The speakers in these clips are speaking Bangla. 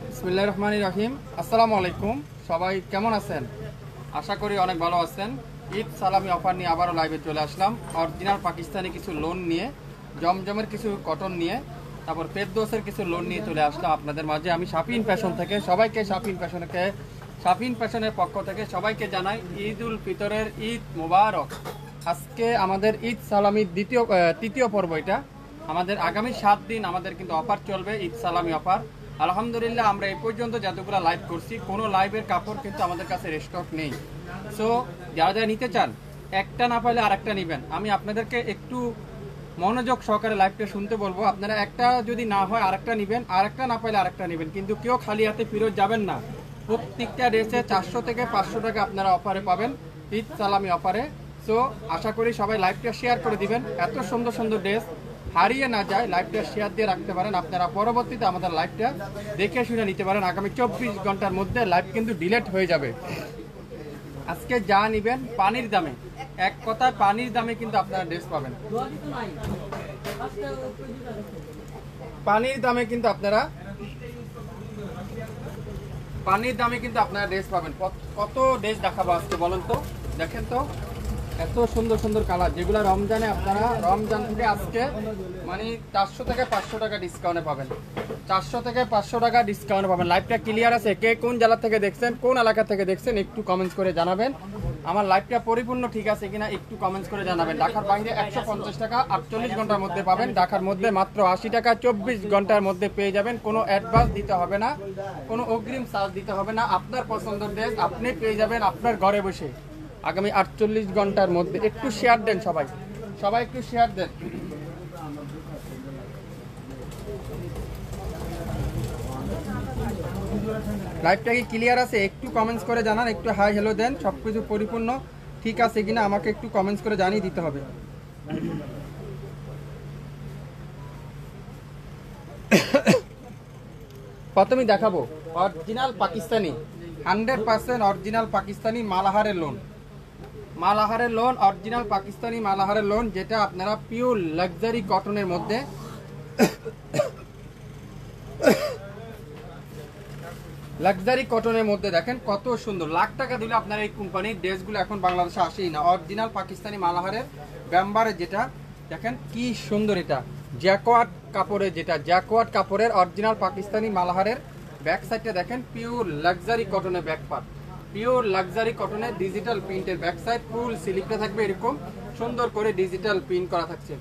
বিসমিল্লাহির রহমানির রহিম। আসসালামু আলাইকুম, সবাই কেমন আছেন? আশা করি অনেক ভালো আছেন। ঈদ সালামি অফার নিয়ে আবারও লাইভে চলে আসলাম। অরিজিনাল পাকিস্তানি কিছু লোন নিয়ে, জমজমের কিছু কটন নিয়ে, তারপর ফেরদৌসের কিছু লোন নিয়ে চলে আসলাম আপনাদের মাঝে। আমি শাফিন ফ্যাশন থেকে সবাইকে, শাফিন ফ্যাশনের পক্ষ থেকে সবাইকে জানাই ঈদ উল ফিতরের ঈদ মোবারক। আজকে আমাদের ঈদ সালামির তৃতীয় পর্ব। এটা আমাদের আগামী 7 দিন আমাদের কিন্তু অফার চলবে, ঈদ সালামি অফার। আলহামদুলিল্লাহ আমরা এই পর্যন্ত যতগুলো লাইভ করছি, কোনো লাইভের কাপড় কিন্তু আমাদের কাছে রেস্টক নেই। সো যারা যারা নিতে চান, একটা না পাইলে আরেকটা নেবেন। আমি আপনাদেরকে একটু মনোযোগ সহকারে লাইভটা শুনতে বলবো। আপনারা একটা যদি না হয় আরেকটা নেবেন, আরেকটা না পাইলে আরেকটা নেবেন, কিন্তু কেউ খালি হাতে ফেরত যাবেন না। প্রত্যেকটা ড্রেসে 400 থেকে 500 টাকা আপনারা অফারে পাবেন, ঈদ সালামি অফারে। সো আশা করি সবাই লাইভটা শেয়ার করে দিবেন, এত সুন্দর সুন্দর ড্রেস হারিয়ে না যায়। লাইভটা শেয়ার দিয়ে রাখতে পারেন, আপনারা পরবর্তীতে আমাদের লাইভটা দেখে শুনে নিতে পারেন। আগামী 24 ঘন্টার মধ্যে লাইভ কিন্তু ডিলেট হয়ে যাবে। আজকে যা নেবেন পানির দামে, এক কথায় পানির দামে কিন্তু আপনারা ড্রেস পাবেন। পানির দামে কিন্তু আপনারা ড্রেস পাবেন। কত ড্রেস দেখাবো আজকে বলেন তো? দেখেন তো এত সুন্দর সুন্দর কালার, যেগুলো রমজানে আপনারা রমজান থেকে আজকে মানে 400 থেকে 500 টাকা ডিসকাউন্টে পাবেন। 400 থেকে 500 টাকা ডিসকাউন্টে পাবেন। লাইভটা ক্লিয়ার আছে? কে কোন জেলা থেকে দেখছেন, কোন এলাকা থেকে দেখছেন, একটু কমেন্টস করে জানাবেন। আমার লাইভটা পরিপূর্ণ ঠিক আছে কিনা একটু কমেন্টস করে জানাবেন। ঢাকার বাইরে 150 টাকা 48 ঘন্টার মধ্যে পাবেন। ঢাকার মধ্যে মাত্র 80 টাকা 24 ঘন্টার মধ্যে পেয়ে যাবেন। কোনো অ্যাডভান্স দিতে হবে না, কোনো অগ্রিম চার্জ দিতে হবে না। আপনার পছন্দের ড্রেস আপনি পেয়ে যাবেন আপনার ঘরে বসে আগামী 48 ঘন্টার মধ্যে। একটু শেয়ার দেন সবাই একটু শেয়ার দেন। লাইভটা কি ক্লিয়ার আছে? একটু কমেন্টস করে জানান, একটু হাই হ্যালো দেন। সবকিছু পরিপূর্ণ ঠিক আছে কিনা আমাকে একটু কমেন্টস করে জানিয়ে দিতে হবে। প্রথমেই দেখাবো অরিজিনাল পাকিস্তানি 100% অরিজিনাল পাকিস্তানি মালাহারের লোন। অরিজিনাল পাকিস্তানি মালাহারের লোন, যেটা আপনারা পিওর লাক্সারি কটনের মধ্যে দেখেন কত সুন্দর। লাখ টাকা দিলে আপনার এই কোম্পানির ড্রেসগুলো এখন বাংলাদেশে আসেই না। অরিজিনাল পাকিস্তানি মালাহারের ব্যাম্বারে যেটা দেখেন কি সুন্দর, এটা জ্যাকোয়ার্ড কাপড়ের অরিজিনাল পাকিস্তানি মালাহারের ব্যাক সাইডটা দেখেন পিওর লাক্সারি কটনের ব্যাক পার্ট, পিওর লাক্সারি কটনের ডিজিটাল প্রিন্টের ব্যাক সাইড। ফুল স্লিপটা থাকবে এরকম সুন্দর করে ডিজিটাল প্রিন্ট করা থাকছে।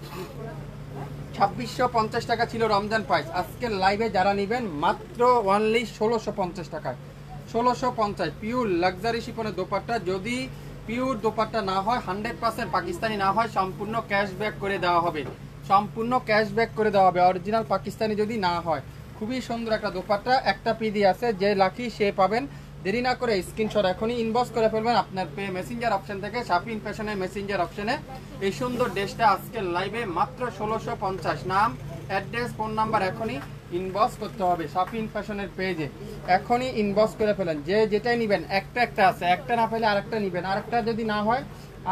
2650 টাকা ছিল রমজান প্রাইস। আজকের লাইভে যারা নেবেন মাত্র অনলি 1650 টাকায়। 1650 পিওর লাক্সারি শিফনের দোপাট্টা। যদি পিওর দোপাট্টা না হয়, 100% পাকিস্তানি না হয়, সম্পূর্ণ ক্যাশব্যাক করে দেওয়া হবে। অরিজিনাল পাকিস্তানি যদি না হয়। খুবই সুন্দর একটা দোপাট্টা, একটা পিডি আছে, যে লাকি সে পাবেন। দেরি না করে স্ক্রিনশট এখনই ইনবক্স করে ফেলবেন আপনার মেসেঞ্জার অপশন থেকে। শাফিন ফ্যাশনের মেসেঞ্জার অপশনে এই সুন্দর ড্রেসটা আজকের লাইভে মাত্র 1650। নাম, অ্যাড্রেস, ফোন নাম্বার এখনই ইনবক্স করতে হবে শাফিন ফ্যাশনের পেজে। এখনই ইনবক্স করে ফেলেন। যে যেটাই নেবেন একটা আছে, একটা না পেলে আরেকটা নেবেন, আরেকটা যদি না হয়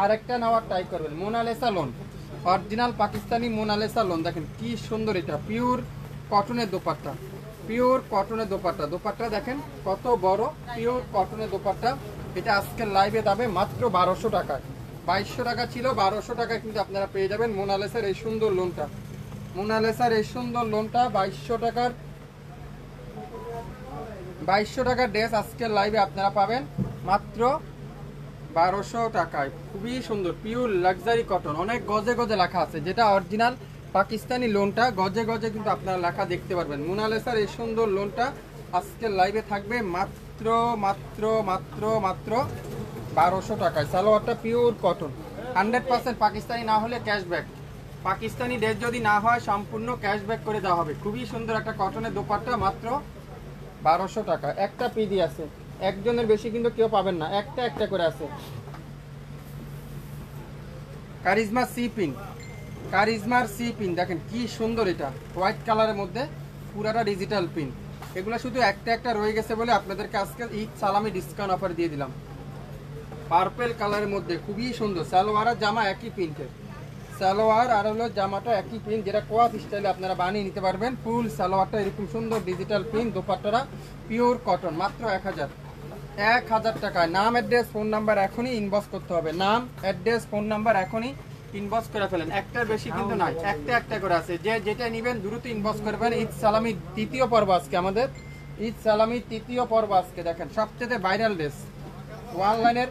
আরেকটা নেওয়ার ট্রাই করবেন। Monalisa lawn, original Pakistani Monalisa lawn. দেখেন কি সুন্দর, এটা পিওর কটনের দোপাট্টা, দোপাট্টা দেখেন কত বড়, পিওর কটনের দোপাট্টা। এটা আজকের লাইভে দামে মাত্র 1200 টাকায়। 2200 টাকা ছিল, 1200 টাকায় কিন্তু আপনারা পেয়ে যাবেন মোনালিসার এই সুন্দর লোনটা। 2200 টাকার ড্রেস আজকের লাইভে আপনারা পাবেন মাত্র 1200 টাকায়। খুবই সুন্দর পিওর লাক্সারি কটন, অনেক গজে গজে লেখা আছে। যেটা অরিজিনাল পাকিস্তানি লোনটা গজে গজে কিন্তু আপনারা লেখা দেখতে পারবেন। মোনালিসার এই সুন্দর লোনটা আজকের লাইভে থাকবে মাত্র 1200 টাকায়। সালোয়ারটা পিওর কটন, 100% পাকিস্তানি না হলে ক্যাশব্যাক। পাকিস্তানি ড্রেস যদি না হয় সম্পূর্ণ ক্যাশব্যাক করে দেওয়া হবে। খুবই সুন্দর একটা কটনের দোপাট্টা, মাত্র 1200 টাকা। একটা পিডি আছে, একজনের বেশি কিন্তু কেউ পাবেন না, একটা করে আছে। কারিজমার সি পিন দেখেন কি সুন্দর, এটা হোয়াইট কালারের মধ্যে পুরাটা ডিজিটাল পিন। এগুলো শুধু একটা একটা রয়ে গেছে বলে আপনাদেরকে আজকে ঈদ সালামি ডিসকাউন্ট অফার দিয়ে দিলাম। পার্পেল কালারের মধ্যে খুবই সুন্দর, সালোয়ার আর জামা একই প্রিন্টের, সালোয়ার আর হলো জামাটা একই প্রিন্ট, যেটা কোয়াস স্টাইলে আপনারা বানিয়ে নিতে পারবেন। ফুল সালোয়ারটা এরকম সুন্দর ডিজিটাল প্রিন্ট, দোপাট্টাটা পিওর কটন, মাত্র 1000 টাকায়। নাম, অ্যাড্রেস, ফোন নাম্বার এখনই ইনবক্স করতে হবে। নাম, অ্যাড্রেস, ফোন নাম্বার এখনই ইনবক্স করে ফেলেন। একটার বেশি কিন্তু নাই, একটা করে আছে। যে যেটা নেবেন দ্রুত ইনবক্স করবেন। ঈদ সালামি তৃতীয় পর্ব আজকে আমাদের, ঈদ সালামি তৃতীয় পর্ব আজকে। দেখেন সবচেয়ে ভাইরাল ড্রেস, অনলাইনের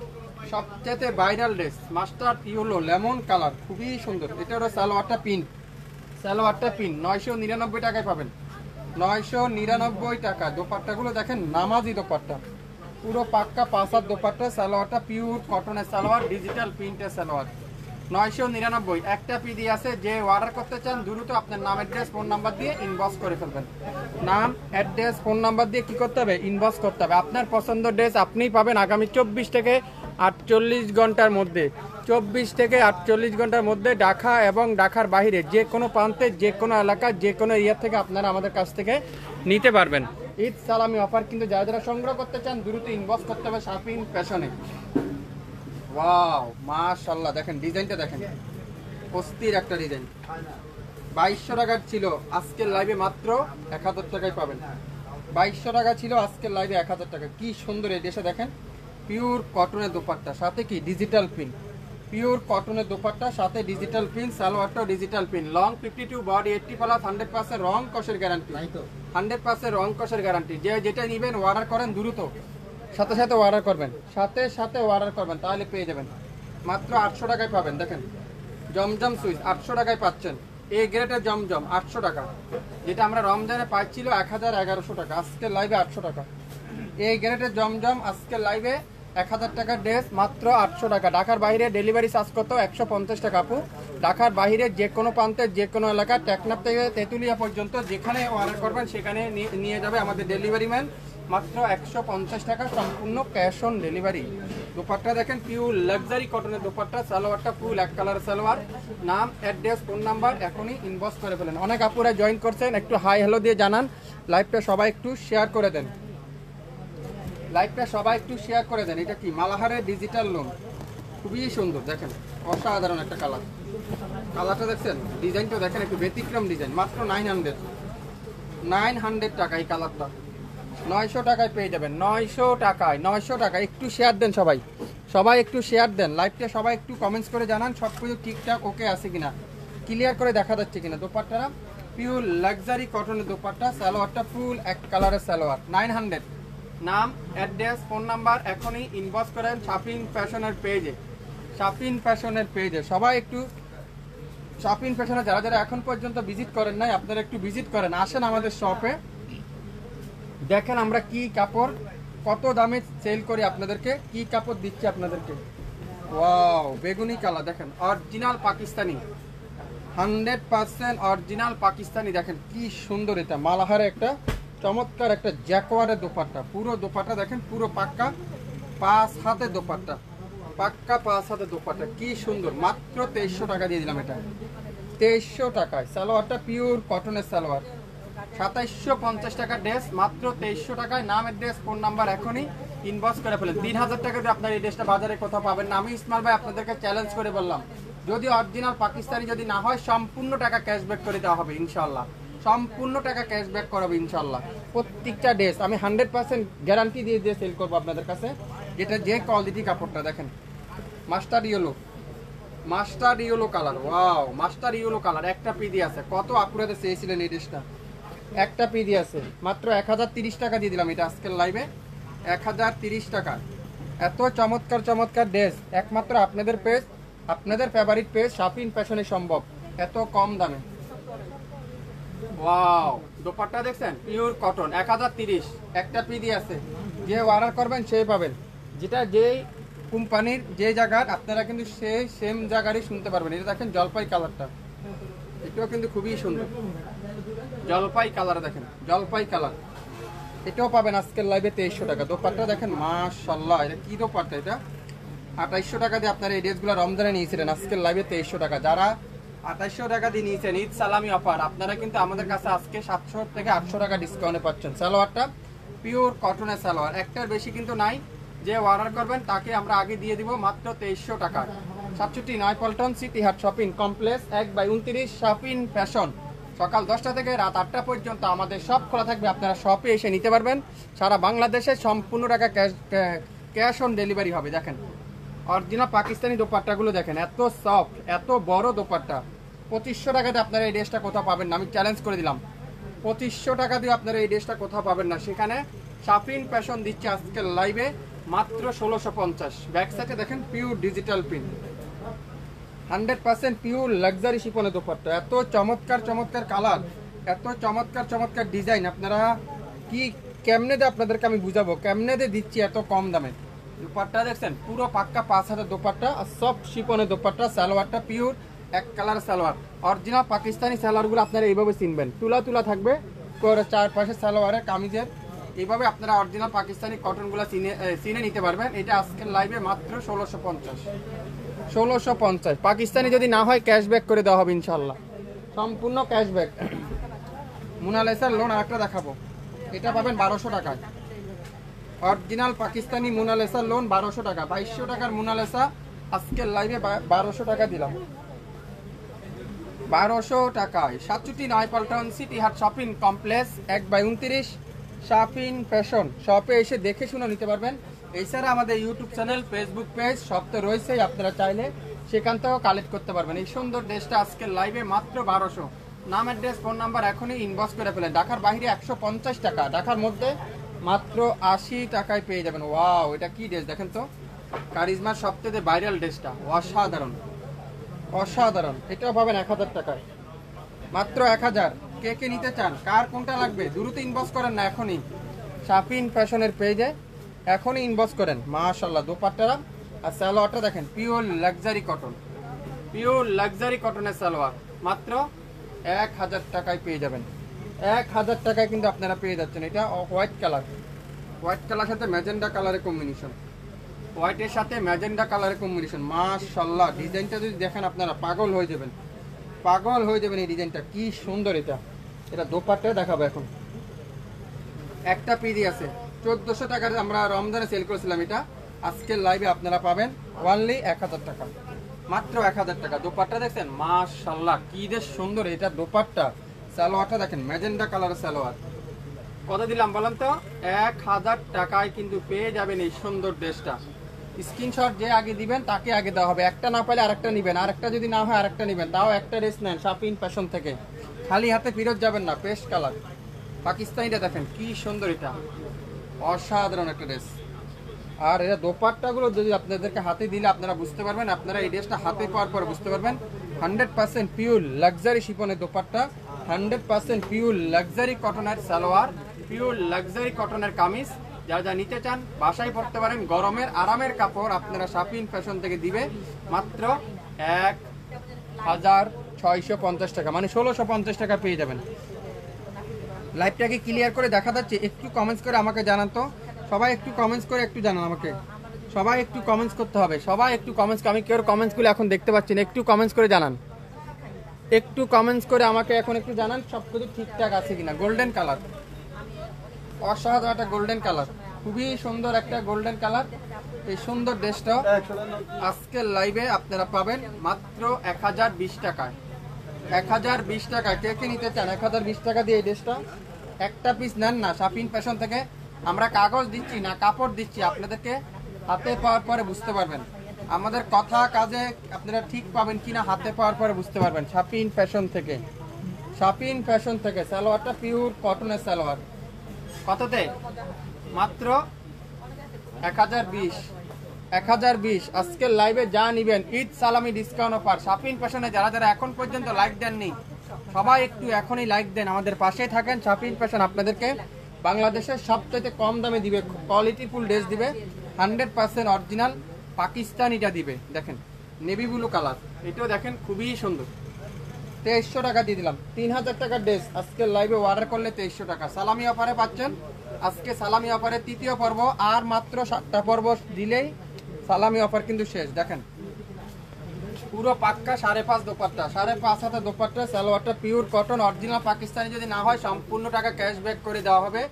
সবচেয়ে viral dress, mustard yellow lemon colour, খুবই সুন্দর। এটা হলো সালোয়ারটা পিন, সালোয়ারটা পিন 999 টাকায় পাবেন, 999 টাকা। দোপাট্টাগুলো দেখেন নামাজি দোপাট্টা, পুরো পাক্কা 5 হাত দোপাট্টা। সালোয়ারটা পিওর কটনের সালোয়ার, ডিজিটাল প্রিন্টের সালোয়ার, 999। একটা পিডি আছে। যে অর্ডার করতে চান দ্রুত আপনার নাম, অ্যাড্রেস, ফোন নাম্বার দিয়ে ইনবক্স করে ফেলবেন। নাম, অ্যাড্রেস, ফোন নাম্বার দিয়ে কি করতে হবে? ইনবক্স করতে হবে। আপনার পছন্দের ড্রেস আপনিই পাবেন আগামী 24 থেকে 48 ঘন্টার মধ্যে। 24 থেকে 48 ঘন্টার মধ্যে ঢাকা এবং ঢাকার বাইরে যে কোনো প্রান্তে, যে কোনো এলাকা, যে কোনো এরিয়া থেকে আপনারা আমাদের কাছ থেকে নিতে পারবেন। ঈদ সালামি অফার কিন্তু যারা যারা সংগ্রহ করতে চান দ্রুত ইনবক্স করতে হবে শাপিং ফ্যাশনে। ওয়াও মাশাআল্লাহ, দেখেন ডিজাইনটা দেখেন, অস্থির একটা ডিজাইন। 2200 টাকার ছিল, আজকের লাইভে মাত্র 1000 টাকায় পাবেন। 2200 টাকা ছিল, আজকের লাইভে 1000 টাকা। কি সুন্দর এই ড্রেসটা দেখেন, পিওর কটনের দোপাট্টা, সাথে কি ডিজিটাল প্রিন্ট, পিওর কটনের দোপাট্টা সাথে ডিজিটাল প্রিন্ট, সালোয়ারটাও digital print, long 52, body 80 plus, 100% রং কষের গ্যারান্টি, 100% রং কষের গ্যারান্টি। যে যেটা নেবেন অর্ডার করেন দ্রুত, সাথে সাথে অর্ডার করবেন, সাথে সাথে অর্ডার করবেন, তাহলে পেয়ে যাবেন। মাত্র 800 টাকায় পাবেন। দেখেন জমজম সুইচ 800 টাকায় পাচ্ছেন। এই গ্রেটের জমজম 800 টাকা, যেটা আমরা রমজানে পাইছিল 1100 টাকা, আজকের লাইভে 800 টাকা। এই গ্রেটের জমজম আজকের লাইভে 1000 টাকার ড্রেস মাত্র 800 টাকা। ঢাকার বাইরে ডেলিভারি চার্জ কত? 150 টাকা আপু। ঢাকার বাইরে যে কোনো প্রান্তে, যে কোনো এলাকা, টেকনাফ থেকে তেঁতুলিয়া পর্যন্ত যেখানে অর্ডার করবেন সেখানে নিয়ে যাবে আমাদের ডেলিভারি ম্যান। মাত্র 150 টাকা, সম্পূর্ণ ক্যাশ অন ডেলিভারি। দোপাট্টা দেখেন পিওর লাক্সারি কটনের দোপাট্টা, সালোয়ারটা ফুল এক কালার সালোয়ার। নাম, অ্যাড্রেস, ফোন নাম্বার এখনই ইনবক্স করে ফেলেন। অনেক আপুরা জয়েন করছেন, একটু হাই হ্যালো দিয়ে জানান। লাইভটা সবাই একটু শেয়ার করে দেন, লাইভটা সবাই একটু শেয়ার করে দেন। এটা কি মালাহারের ডিজিটাল লোন, খুবই সুন্দর, দেখেন অসাধারণ একটা কালার। কালারটা দেখছেন, ডিজাইনটা দেখেন, একটু ব্যতিক্রম ডিজাইন। মাত্র 900 টাকা এই কালারটা, 900 টাকায় পেয়ে যাবেন। 900 টাকায়, 900 টাকা। একটু শেয়ার দেন সবাই, সবাই একটু শেয়ার দেন। লাইভটা সবাই একটু কমেন্টস করে জানান সব কিছু ঠিকঠাক ওকে আছে কিনা, ক্লিয়ার করে দেখা যাচ্ছে কিনা। দোপাট্টাটা পিওর লাক্সারি কটনের দোপাট্টা, সালোয়ারটা ফুল এক কালারের সালোয়ার, 900। নাম, অ্যাড্রেস, ফোন নাম্বার এখনই ইনবক্স করেন শাপিং ফ্যাশনের পেজে, শাপিং ফ্যাশনের পেজে। সবাই একটু শাপিং ফ্যাশনে যারা যারা এখন পর্যন্ত ভিজিট করেন নাই, আপনারা একটু ভিজিট করেন, আসেন আমাদের শপে, দেখেন আমরা কি কাপড় কত দামে সেল করি, আপনাদেরকে কি কাপড় দিচ্ছি আপনাদেরকে। ওয়াও বেগুনি কালার, দেখেন অরিজিনাল পাকিস্তানি, 100% অরিজিনাল পাকিস্তানি। দেখেন কি সুন্দর, এটা মালাহারে একটা চমৎকার একটা জ্যাকোয়ারের দোপাট্টা। পুরো দোপাট্টা দেখেন, পুরো পাক্কা 5 হাতের দোপাট্টা, পাক্কা 5 হাতের দোপাট্টা, কি সুন্দর। মাত্র 2300 টাকা দিয়ে দিলাম এটা, 2300 টাকায়। সালোয়ারটা পিওর কটনের সালোয়ার, 2750 টাকা ড্রেস, মাত্র 2300 টাকায়। নাম, অ্যাড্রেস, ফোন নাম্বার এখনই ইনবক্স করে ফেলেন। 3000 টাকা দিয়ে আপনার এই ড্রেসটা বাজারে কোথাও পাবেন না। আমি ইসমাইল ভাই আপনাদেরকে চ্যালেঞ্জ করে বললাম, যদি অরিজিনাল পাকিস্তানি যদি না হয়, সম্পূর্ণ টাকা ক্যাশব্যাক করে দেওয়া হবে ইনশাল্লাহ, সম্পূর্ণ টাকা ক্যাশব্যাক করাবে ইনশাল্লাহ। প্রত্যেকটা ড্রেস আমি 100% গ্যারান্টি দিয়ে দিয়ে সেল করবো আপনাদের কাছে। যেটা যে কোয়ালিটি কাপড়টা দেখেন, mustard yellow, mustard yellow colour. Wow mustard yellow colour, একটা পিডি আছে। কত আপুরাতে চেয়েছিলেন এই ড্রেসটা, একটা পিডি আছে। মাত্র 1030 টাকা দিয়ে দিলাম এটা আজকের লাইভে, 1030 টাকা। এত চমৎকার চমৎকার ড্রেস একমাত্র আপনাদের পেজ, আপনাদের ফেভারিট পেজ শাপিং ফ্যাশনে সম্ভব, এত কম দামে। ওয়াও দোপাট্টা দেখছেন, পিওর কটন, 1030, একটা পিডি আছে। যে অর্ডার করবেন সেই পাবেন, যেটা যেই কোম্পানির যে জায়গার, আপনারা কিন্তু সেই সেম জায়গারই শুনতে পারবেন। এটা দেখেন জলপাই কালারটা, এটাও কিন্তু খুবই সুন্দর, জলপাই কালার দেখেন, জলপাই কালার। এটাও পাবেন আজকের লাইভে 2300 টাকা। দোপাট্টা দেখেন মাশাআল্লাহ, এটা কি দোপাট্টা, এটা 2800 টাকা দিয়ে আপনারা এই ড্রেসগুলো রমজানে নিয়েছিলেন, আজকের লাইভে 2300 টাকা। যারা 2800 টাকা দিয়ে নিয়েছেন ঈদ সালামি অফার, আপনারা কিন্তু আমাদের কাছে আজকে 700 থেকে 800 টাকা ডিসকাউন্টে পাচ্ছেন। সালোয়ারটা পিওর কটনের সালোয়ার, একটার বেশি কিন্তু নাই। যে অর্ডার করবেন তাকে আমরা আগে দিয়ে দিব মাত্র 2300 টাকা। 67 নয়াপল্টন সিটি হাট শপিং কমপ্লেক্স 1/29 শপিং ফ্যাশন। সকাল 10টা থেকে রাত 8টা পর্যন্ত আমাদের সব খোলা থাকবে, আপনারা শপে এসে নিতে পারবেন। সারা বাংলাদেশে সম্পূর্ণ টাকা ক্যাশ অন ডেলিভারি হবে। দেখেন অরিজিনাল পাকিস্তানি দোপাট্টাগুলো দেখেন, এত সফট, এত বড় দোপাট্টা। 2500 টাকাতে আপনারা এই ড্রেসটা কোথাও পাবেন না, আমি চ্যালেঞ্জ করে দিলাম। 2500 টাকা দিয়ে আপনারা এই ড্রেসটা কোথাও পাবেন না। সেখানে শাফিন ফ্যাশন দিচ্ছে আজকের লাইভে মাত্র 1650। ব্যাক সাইডে দেখেন pure digital print, 100% pure luxury শিপনের দোপাট্টা। এত চমৎকার চমৎকার কালার, এত চমৎকার চমৎকার ডিজাইন, আপনারা কি কেমনে দিয়ে আপনাদেরকে আমি বুঝাবো, কেমনে দিয়ে দিচ্ছি এত কম দামে। দোপাট্টা দেখছেন পুরো পাক্কা 5000 দোপাট্টা আর সফট শিপনের দোপাট্টা। সালোয়ারটা পিওর এক কালার সালোয়ার, অরিজিনাল পাকিস্তানি সালোয়ারগুলো আপনারা এইভাবে চিনবেন, তুলা তুলা থাকবে করে চারপাশে সালোয়ারের কামিজের। এইভাবে আপনারা অরিজিনাল পাকিস্তানি কটনগুলো চিনে নিতে পারবেন। এটা আজকের লাইভে মাত্র 1650। পাকিস্তানি যদি না হয় ক্যাশব্যাক করে দেওয়া হবে ইনশাল্লাহ, সম্পূর্ণ ক্যাশব্যাক। মোনালিসার লোন আরেকটা দেখাবো, এটা পাবেন 1200 টাকায়। অরিজিনাল পাকিস্তানি মোনালিসার লোন 1200 টাকা। 2200 টাকার মোনালিসা আজকের লাইভে 1200 টাকা দিলাম, 1200 টাকায়। 67 নয়াপল্টন সিটি হাট শপিং কমপ্লেক্স 1/29 শপিং ফ্যাশন। শপে এসে দেখে শুনে নিতে পারবেন। এছাড়া আমাদের ইউটিউব চ্যানেল, ফেসবুক পেজ সব তো রয়েছেই, আপনারা চাইলে সেখান থেকেও কালেক্ট করতে পারবেন। এই সুন্দর ড্রেসটা আজকের লাইভে মাত্র 1200। নাম অ্যাড্রেস ফোন নাম্বার এখনই ইনবক্স করে ফেলেন। ঢাকার বাইরে 150 টাকা, ঢাকার মধ্যে মাত্র 80 টাকায় পেয়ে যাবেন। ওয়াও, এটা কি ড্রেস দেখেন তো, কারিজমার সবথেকে ভাইরাল ড্রেসটা, অসাধারণ অসাধারণ। এটাও পাবেন 1000 টাকায়, মাত্র 1000। কে কে নিতে চান, কার কোনটা লাগবে দ্রুত ইনবক্স করেন না এখনই শাফিন ফ্যাশনের পেজে, এখনই ইনবক্স করেন। মাশাআল্লাহ দোপাট্টারা আর সালোয়ারটা দেখেন pure luxury cotton, pure luxury কটনের সালোয়ার মাত্র 1000 টাকায় পেয়ে যাবেন। 1000 টাকায় কিন্তু আপনারা পেয়ে যাচ্ছেন। এটা হোয়াইট কালার, হোয়াইট কালার সাথে ম্যাজেন্ডা কালারের কম্বিনেশন, হোয়াইটের সাথে ম্যাজেন্ডা কালারের কম্বিনেশন। মাশাআল্লাহ ডিজাইনটা যদি দেখেন আপনারা পাগল হয়ে যাবেন, পাগল হয়ে যাবেন। এই ডিজাইনটা কি সুন্দর। এটা দোপাট্টা দেখাবো এখন। একটা পিডি আছে 1400 টাকার, আমরা রমজানে সেল করেছিলাম। এটা আজকের লাইভে আপনারা পাবেন অনলি 1000 টাকা, মাত্র 1000 টাকা। দোপাট্টা দেখছেন মাশাআল্লাহ কি যে সুন্দর এটা দোপাট্টা। সালোয়ারটা দেখেন ম্যাজেন্ডা কালারের সালোয়ার। কত দিলাম বলেন তো, 1000 টাকায় কিন্তু পেয়ে যাবেন এই সুন্দর ড্রেসটা। স্ক্রিনশট যে আগে দিবেন তাকে আগে দেওয়া হবে। একটা না পাইলে আরেকটা নেবেন, আরেকটা যদি না হয় আরেকটা নেবেন। তাও একটা ড্রেস নেন শাফিন ফ্যাশন থেকে, খালি হাতে ফেরত যাবেন না। পেস্ট কালার পাকিস্তানিটা দেখেন কি সুন্দর, এটা অসাধারণ একটা ড্রেস। আর এটা দোপাট্টাগুলো যদি আপনাদেরকে হাতে দিলে আপনারা বুঝতে পারবেন, আপনারা এই ড্রেসটা হাতে পাওয়ার পরে বুঝতে পারবেন 100% পিওর লাক্সারি শিপনের দোপাট্টা, 100% পিওর লাক্সারি কটনের সালোয়ার, পিওর লাক্সারি কটনের কামিজ। যারা যা নিতে চান বাসায় পড়তে পারেন, গরমের আরামের কাপড় আপনারা শাফিন ফ্যাশন থেকে দিবে মাত্র 1650 টাকা, মানে 1650 টাকা পেয়ে যাবেন। লাইভটাকে ক্লিয়ার করে দেখা যাচ্ছে? একটু কমেন্টস করে আমাকে জানান তো, সবাই একটু কমেন্টস করে একটু জানান আমাকে, সবাই একটু কমেন্টস করতে হবে, সবাই একটু কমেন্টস। আমি কেউ কমেন্টসগুলো এখন দেখতে পাচ্ছি না, একটু কমেন্টস করে জানান, একটু কমেন্টস করে আমাকে এখন একটু জানান সব কিছু ঠিকঠাক আছে কিনা। গোল্ডেন কালার, অসাধারণ একটা গোল্ডেন কালার, খুবই সুন্দর একটা গোল্ডেন কালার। এই সুন্দর ড্রেসটা আজকের লাইভে আপনারা পাবেন মাত্র 1020 টাকায়, 1020 টাকায়। কে কে নিতে চান 1020 টাকা দিয়ে এই ড্রেসটা? একটা পিস নেন না শাফিন ফ্যাশন থেকে। আমরা কাগজ দিচ্ছি না, কাপড় দিচ্ছি, আপনাদেরকে হাতে পাওয়ার পরে বুঝতে পারবেন আমাদের কথা কাজে আপনারা ঠিক পাবেন কিনা, হাতে পাওয়ার পরে বুঝতে পারবেন। শাফিন ফ্যাশন থেকে, শাফিন ফ্যাশন থেকে। সালোয়ারটা পিওর কটনের সালোয়ার, কততে? মাত্র 1020, 1020। আজকের লাইভে যা নিবেন ঈদ সালামি ডিসকাউন্ট অফার। শাফিন ফ্যাশনে যারা যারা এখন পর্যন্ত লাইক দেননি সবাই একটু এখনই লাইক দেন, আমাদের পাশেই থাকেন। শাফিন ফ্যাশন আপনাদেরকে বাংলাদেশের সবচেয়ে কম দামে দিবে, কোয়ালিটিফুল ড্রেস দিবে, 100% অরিজিনাল পাকিস্তানিটা দিবে। দেখেন নেভি ব্লু কালার, এটাও দেখেন খুবই সুন্দর। 2300 টাকা দিয়ে দিলাম, 3000 টাকার ড্রেস আজকের লাইভে অর্ডার করলে 2300 টাকা। সালামি অফারে পাচ্ছেন আজকে, সালামি অফারে তৃতীয় পর্ব, আর মাত্র 7টা পর্ব দিলেই সালামি অফার কিন্তু শেষ। দেখেন পুরো পাক্কা 5.5 দোপাট্টা, 5.5 হাতে দোপাট্টা। সালোয়ারটা পিওর কটন অরিজিনাল পাকিস্তানি, যদি না হয় সম্পূর্ণ টাকা ক্যাশব্যাক করে দেওয়া হবে।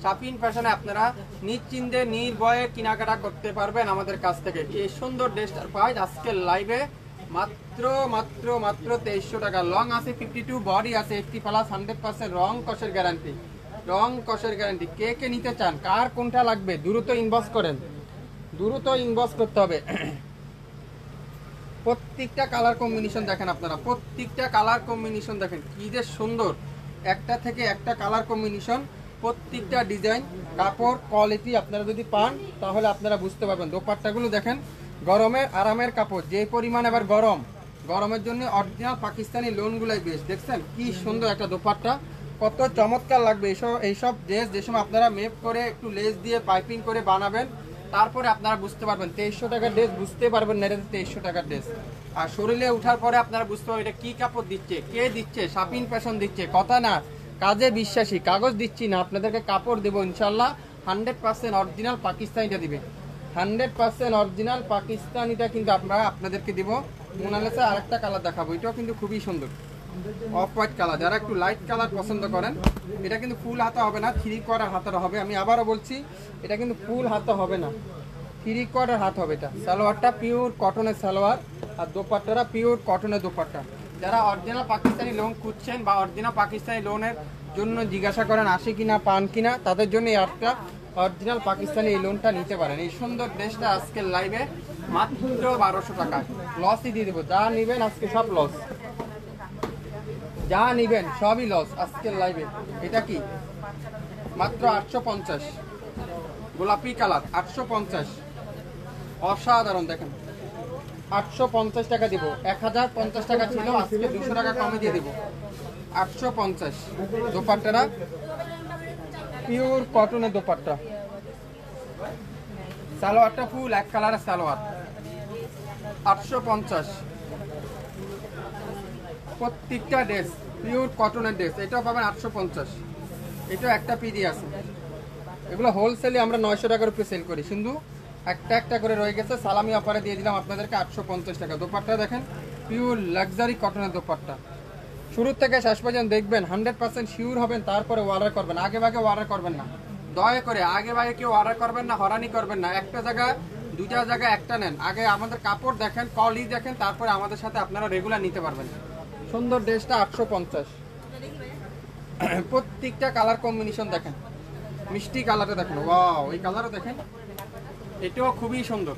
শাপিন ফ্যাশনে আপনারা নিশ্চিন্তে নির্ভয়ে কেনাকাটা করতে পারবেন আমাদের কাছ থেকে। এই সুন্দর ড্রেসটার প্রাইস আজকের লাইভে মাত্র মাত্র মাত্র 2300 টাকা। লং আছে 52, বডি আছে 80+, 100% রং কষের গ্যারান্টি, রং কষের গ্যারান্টি। কে কে নিতে চান, কার কোনটা লাগবে দ্রুত ইনবক্স করেন, দ্রুত ইনবক্স করতে হবে। প্রত্যেকটা কালার কম্বিনেশন দেখেন আপনারা, প্রত্যেকটা কালার কম্বিনেশন দেখেন কি যে সুন্দর, একটা থেকে একটা কালার কম্বিনেশন, প্রত্যেকটা ডিজাইন, কাপড় কোয়ালিটি আপনারা যদি পান তাহলে আপনারা বুঝতে পারবেন। দোপাট্টাগুলো দেখেন, গরমের আরামের কাপড়, যে পরিমাণ এবার গরম, গরমের জন্য অরিজিনাল পাকিস্তানি লোনগুলাই বেশ। দেখছেন কি সুন্দর একটা দোপাট্টা, কত চমৎকার লাগবে। এইসব ড্রেস যে সময় আপনারা মেপ করে একটু লেস দিয়ে পাইপিং করে বানাবেন, তারপরে আপনারা বুঝতে পারবেন 2300 টাকার ড্রেস, বুঝতে পারবেন না এটা 2300 টাকার ড্রেস। আর শরীরে ওঠার পরে আপনারা বুঝতে পারবেন এটা কি কাপড় দিচ্ছে, কে দিচ্ছে, শাপিন ফ্যাশন দিচ্ছে। কথা না, কাজে বিশ্বাসী, কাগজ দিচ্ছি না, আপনাদেরকে কাপড় দেবো ইনশাল্লাহ। 100% অরিজিনাল পাকিস্তানিটা দিবে, 100% অরিজিনাল পাকিস্তানিটা কিন্তু আপনাদেরকে দিব। মোনালিসা আরেকটা কালার দেখাবো, এটাও কিন্তু খুবই সুন্দর, অফ হোয়াইট কালার। যারা একটু লাইট কালার পছন্দ করেন, এটা কিন্তু ফুল হাতা হবে না, 3/4 হাতার হবে। আমি আবারও বলছি, এটা কিন্তু ফুল হাতা হবে না, 3/4 হাত হবে। এটা সালোয়ারটা পিওর কটনের সালোয়ার, আর দোপাট্টাটা পিওর কটনের দোপাট্টা। যারা অরিজিনাল পাকিস্তানি লোন খুঁজছেন বা অরিজিনাল পাকিস্তানি লোনের জন্য জিজ্ঞাসা করেন আসে কিনা পান কিনা, তাদের জন্য এই একটা অরিজিনাল পাকিস্তানি এই লোনটা নিতে পারেন। এই সুন্দর ড্রেসটা আজকের লাইভে মাত্র 1200 টাকা, লসই দিয়ে দেবো। যা নেবেন আজকে সব লস, যা নিবেন সবই লস আজকের লাইভে। এটা কি মাত্র 850, গোলাপি কালার 850, অসাধারণ। দেখেন 850 টাকা দিব, 1050 টাকা ছিল, আজকে 200 টাকা কমে দিয়ে দিব, 850। দোপাট্টাটা পিওর কটনের দোপাট্টা, সালোয়ারটা ফুল এক কালারের সালোয়ার, 850। প্রত্যেকটা ড্রেস পিওর কটনের ড্রেস, এটাও পাবেন 850। এটাও একটা পিডি আছে, এগুলো হোলসেলে আমরা 900 টাকার উপরে সেল করি, কিন্তু একটা একটা করে রয়ে গেছে, সালামি অফারে দিয়ে দিলাম আপনাদেরকে 850 টাকা। দোপাট্টা দেখেন পিওর লাক্সারি কটনের দোপাট্টা, শুরু থেকে শেষ পর্যন্ত দেখবেন, 100% শিওর হবেন, তারপরে অর্ডার করবেন। আগে ভাগে অর্ডার করবেন না, দয়া করে আগে ভাগে কেউ অর্ডার করবেন না, হরানি করবেন না। একটা জায়গায় দুইটা জায়গায় একটা নেন, আগে আমাদের কাপড় দেখেন, কোয়ালিটি দেখেন, তারপরে আমাদের সাথে আপনারা রেগুলার নিতে পারবেন। সুন্দর ড্রেসটা 850। প্রত্যেকটা কালার কম্বিনেশন দেখেন, মিষ্টি কালারটা দেখেন, ওয়াও এই কালারও দেখেন, এটাও খুবই সুন্দর,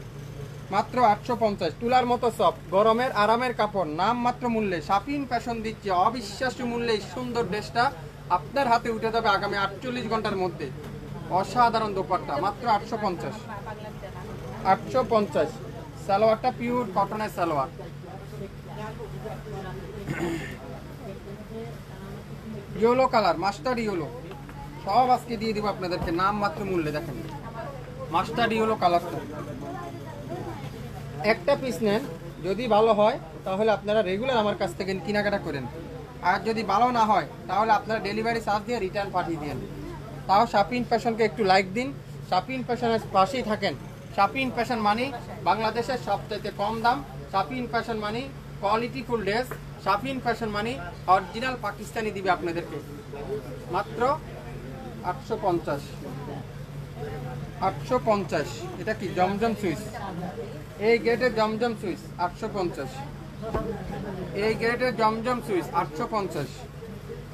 মাত্র 850। তুলার মতো সফট, গরমের আরামের কাপড়, নাম মাত্র মূল্যে শাপিন ফ্যাশন দিচ্ছে অবিশ্বাস্য মূল্যে। এই সুন্দর ড্রেসটা আপনার হাতে উঠে যাবে আগামী 48 ঘন্টার মধ্যে। অসাধারণ দোপাট্টা, মাত্র 850, 850। সালোয়ারটা পিওর কটনের salwar, yellow colour, mustard yellow, সব আজকে দিয়ে দিব আপনাদেরকে নাম মাত্র মূল্যে। দেখেন মাস্টার্ড ইয়েলো কালারটা, একটা পিস নেন, যদি ভালো হয় তাহলে আপনারা রেগুলার আমার কাছ থেকে কেনাকাটা করেন, আর যদি ভালো না হয় তাহলে আপনারা ডেলিভারি চার্জ দিয়ে রিটার্ন পাঠিয়ে দিন। তাও শাপিন ফ্যাশনকে একটু লাইক দিন, শাপিন ফ্যাশনের পাশেই থাকেন। শাপিন ফ্যাশন মানি বাংলাদেশের সবচেয়ে কম দাম, শাপিন ফ্যাশন মানি কোয়ালিটি ফুল ড্রেস, শাপিন ফ্যাশন মানি অরিজিনাল পাকিস্তানি দিবে আপনাদেরকে মাত্র 850, 850। এটা কি জমজম সুইচ, এই গেটের জমজম সুইচ 850, এই গেটের জমজম সুইচ 850।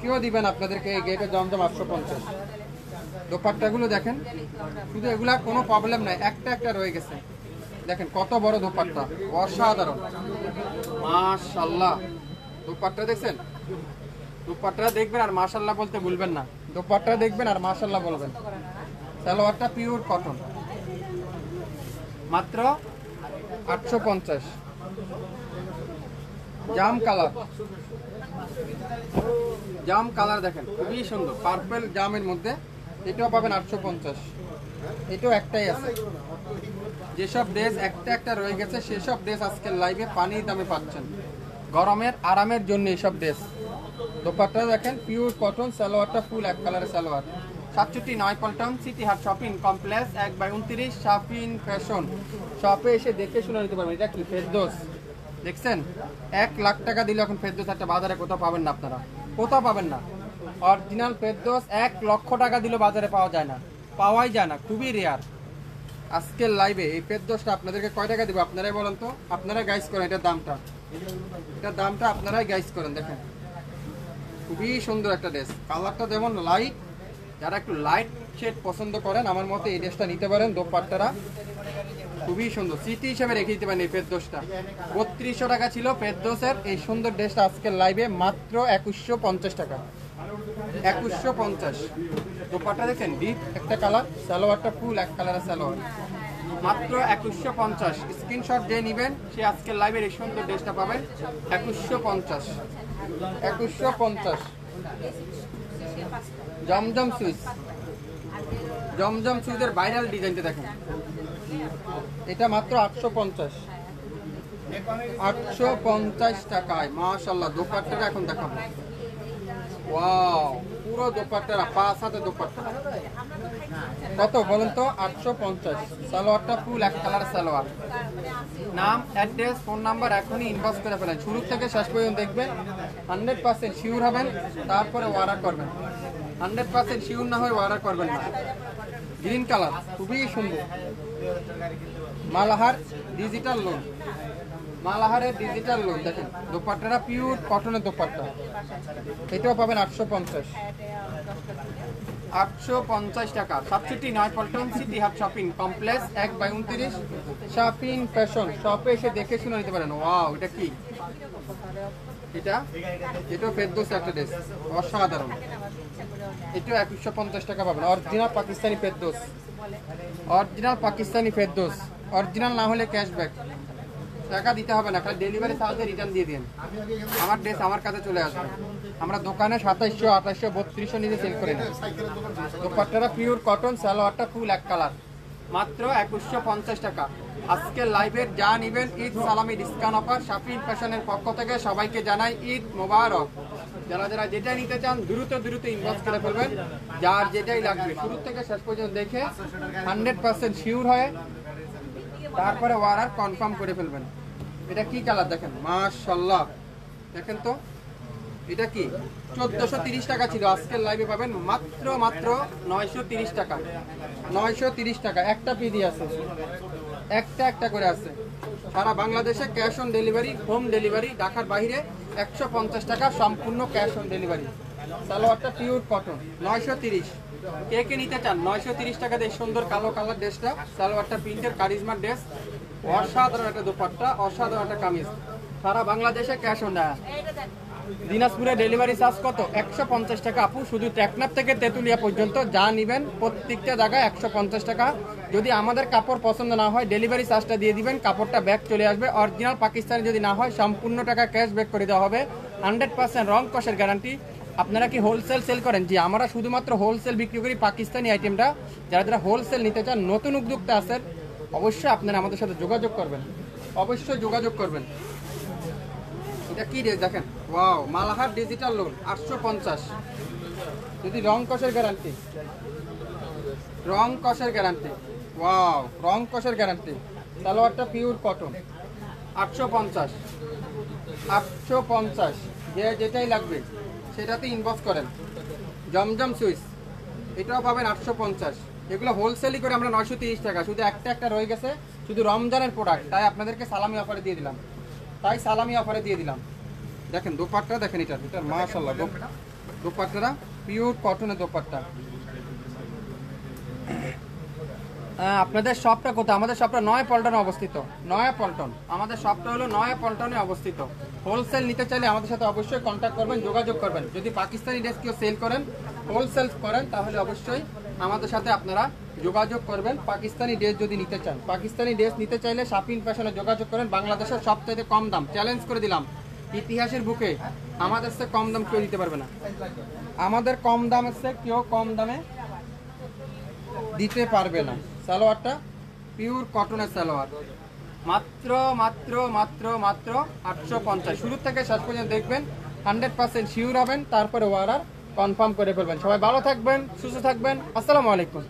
কেউ দিবেন আপনাদেরকে এই গেটের জমজম 850। দোপাট্টাগুলো দেখেন, শুধু এগুলা কোনো প্রবলেম নাই, একটা একটা রয়ে গেছে। দেখেন কত বড় দোপাট্টা, অসাধারণ, মাশাআল্লাহ। দোপাট্টা দেখছেন, দোপাট্টা দেখবেন আর মাশাআল্লাহ বলতে ভুলবেন না, দোপাট্টা দেখবেন আর মাশাআল্লাহ বলবেন। সালোয়ারটা পিওর কটন, মাত্র 850। জাম কালার, জাম কালার দেখেন খুবই সুন্দর, পার্পল জামের মধ্যে, এটাও পাবেন 850। এটাও একটাই আছে, যেসব ড্রেস একটা একটা রয়ে গেছে সেসব ড্রেস আজকের লাইভে পানির দামে পাচ্ছেন, গরমের আরামের জন্য এইসব ড্রেস। দোপাট্টা দেখেন পিওর কটন, সালোয়ারটা ফুল এক কালারের সালোয়ার। 67 পল্টন সিটি হাট শপিং কমপ্লেক্স 1/29 শাপিন ফ্যাশন। শপে এসে দেখে শুনে নিতে পারবেন। এটা কি ফেরদৌস, দেখছেন 1 লাখ টাকা দিলে এখন ফেরদৌস একটা বাজারে কোথাও পাবেন না, আপনারা কোথাও পাবেন না। অরিজিনাল ফেরদৌস 1 লক্ষ টাকা দিলে বাজারে পাওয়া যায় না, পাওয়াই যায় না, খুবই রেয়ার। আজকের লাইভে এই ফেরদৌসটা আপনাদেরকে কয় টাকা দিব আপনারাই বলেন তো, আপনারা গাইস করেন এটার দামটা আপনারাই গাইস করেন। দেখেন খুবই সুন্দর একটা ড্রেস, কালারটা যেমন লাইট, যারা একটু লাইট শেড পছন্দ করেন আমার মতে এই ড্রেসটা নিতে পারেন। দোপাট্টারা খুবই সুন্দর, স্মৃতি হিসেবে রেখে দিতে পারেন এই ফেরদৌসটা। 3200 টাকা ছিল ফেরদৌসের এই সুন্দর ড্রেসটা, আজকের লাইভে মাত্র 2150 টাকা, 2150। দোপাট্টা দেখেন ডিপ একটা কালার, সালোয়ারটা ফুল এক কালারের সালোয়ার, মাত্র 2150। স্ক্রিনশট দিয়ে নেবেন, সে আজকের লাইভের এই সুন্দর ড্রেসটা পাবেন 2150, 2150। জমজম সুইচের ভাইরাল ডিজাইনটা দেখেন, এটা মাত্র 850, 850 টাকায় মাশাআল্লাহ। দোপাট্টাটা এখন দেখাবো, ওয়াও পুরো দোপাট্টারা 5 হাতে দোপাট্টা, কত বলেন তো? 850। সালোয়ারটা ফুল এক কালার সালোয়ার। নাম, অ্যাড্রেস, ফোন নাম্বার এখনই ইনবক্স করে ফেলেন, শুরু থেকে শেষ পর্যন্ত দেখবেন, 100% শিওর হবেন, তারপরে অর্ডার করবেন। 100% শিওর না হয়ে অর্ডার করবেন না। গ্রিন কালার খুবই সুন্দর, মালাহার ডিজিটাল লোন, মালাহারের ডিজিটাল লোন। দেখেন দোপাট্টাটা পিওর কটনের দোপাট্টা, এটাও পাবেন 850, 850 টাকা। 67 পল্টন সিটি হাট শপিং কমপ্লেক্স 1/29 শপিং ফ্যাশন শপে এসে দেখে শুনে নিতে পারেন। ওয়াও এটা কি? এটাও ফেরদৌস একটা ড্রেস, অসাধারণ। এটাও 2150 টাকা পাবেন। Original Pakistani Ferdous, original Pakistani Ferdous. Original না হলে ক্যাশব্যাক, টাকা দিতে হবে না, খালি ডেলিভারি চার্জে রিটার্ন দিয়ে দিন, আমার ড্রেস আমার কাছে চলে আসবে। আমরা দোকানে 2700, 2800, 3200 নিয়ে সেল করি না। দোপাট্টাটা পিওর কটন, সালোয়ারটা ফুল এক কালার, মাত্র 2150 টাকা। আজকে লাইভের যা নিবেন ঈদ সালামি ডিসকাউন্ট অফার শাফিন ফ্যাশনের পক্ষ থেকে সবাইকে জানাই ঈদ মোবারক। যারা যারা যেটা নিতে চান দ্রুত ইনবক্স করে ফেলবেন, যার যেটাই লাগবে শুরু থেকে শেষ পর্যন্ত দেখে 100% শিওর হয়ে তারপরে অর্ডার কনফার্ম করে ফেলবেন। এটা কি কালার দেখেন, মাশাআল্লাহ। দেখেন তো এটা কি 1430 টাকা ছিল, আজকের লাইভে পাবেন মাত্র 930 টাকা, 930 টাকা। একটা পিডি আছে, একটা করে আছে। সারা বাংলাদেশে cash on delivery, home delivery, ঢাকার বাইরে 150 টাকা সম্পূর্ণ ক্যাশ অন ডেলিভারি। সালোয়ারটা পিওর কটন, 930। কে নিতে চান 930 টাকা দিয়ে সুন্দর কালো কালার ড্রেসটা, সালোয়ারটা প্রিন্টের কারিজমার ড্রেস, অসাধারণ একটা দোপাট্টা, অসাধারণ একটা কামিজ। সারা বাংলাদেশে ক্যাশ অন। দিনাজপুরে ডেলিভারি চার্জ কত? 150 টাকা আপু, শুধু টেকনাফ থেকে তেঁতুলিয়া পর্যন্ত যা নেবেন প্রত্যেকটা জায়গায় 150 টাকা। যদি আমাদের কাপড় পছন্দ না হয় ডেলিভারি চার্জটা দিয়ে দিবেন, কাপড়টা ব্যাক চলে আসবে। অরিজিনাল পাকিস্তানি যদি না হয় সম্পূর্ণ টাকা ক্যাশ ব্যাক করে দেওয়া হবে, 100% রং কষের গ্যারান্টি। আপনারা কি হোলসেল সেল করেন? জি, আমরা শুধুমাত্র হোলসেল বিক্রি করি পাকিস্তানি আইটেমটা। যারা যারা হোলসেল নিতে চান, নতুন উদ্যোক্তা আছেন, অবশ্যই আপনারা আমাদের সাথে যোগাযোগ করবেন, অবশ্যই যোগাযোগ করবেন। এটা কি রে দেখেন, ওয়াও মালাহার ডিজিটাল লোন 850। যদি রং কষের গ্যারান্টি, রং কষের গ্যারান্টি, ওয়াও রং কষের গ্যারান্টি। সালোয়ারটা পিওর কটন, 850, 850। যে যেটাই লাগবে সেটাতে ইনবক্স করেন। জমজম সুইচ এটাও পাবেন 850। এগুলো হোলসেলই করে আমরা 930 টাকা, শুধু একটা রয়ে গেছে, শুধু রমজানের প্রোডাক্ট, তাই আপনাদেরকে সালামি অফারে দিয়ে দিলাম। দেখেন দোপাট্টা দেখেন, এটার মাশাআল্লাহ দোপাট্টাটা পিওর কটনের দোপাট্টা। আপনাদের শপটা কোথায়? আমাদের শপটা নয়াপল্টনে অবস্থিত, নয়াপল্টন। আমাদের শপটা হলো নয়াপল্টনে অবস্থিত। হোলসেল নিতে চাইলে আমাদের সাথে অবশ্যই কন্ট্যাক্ট করবেন, যোগাযোগ করবেন। যদি পাকিস্তানি ড্রেস কেউ সেল করেন, হোলসেল করেন, তাহলে অবশ্যই আমাদের সাথে আপনারা যোগাযোগ করবেন। পাকিস্তানি ড্রেস যদি নিতে চান, পাকিস্তানি ড্রেস নিতে চাইলে শাফিন ফ্যাশনে যোগাযোগ করেন। বাংলাদেশের সবচাইতে কম দাম, চ্যালেঞ্জ করে দিলাম, ইতিহাসের বুকে আমাদের চেয়ে কম দাম কেউ দিতে পারবে না। আমাদের কম দামের চেয়ে কেউ কম দামে দিতে পারবে না। সালোয়ারটা পিওর কটনের সালোয়ার, মাত্র 850। শুরু থেকে শেষ পর্যন্ত দেখবেন, 100% শিওর হবেন, তারপরে অর্ডার কনফার্ম করে ফেলবেন। সবাই ভালো থাকবেন, সুস্থ থাকবেন। আসসালামু আলাইকুম।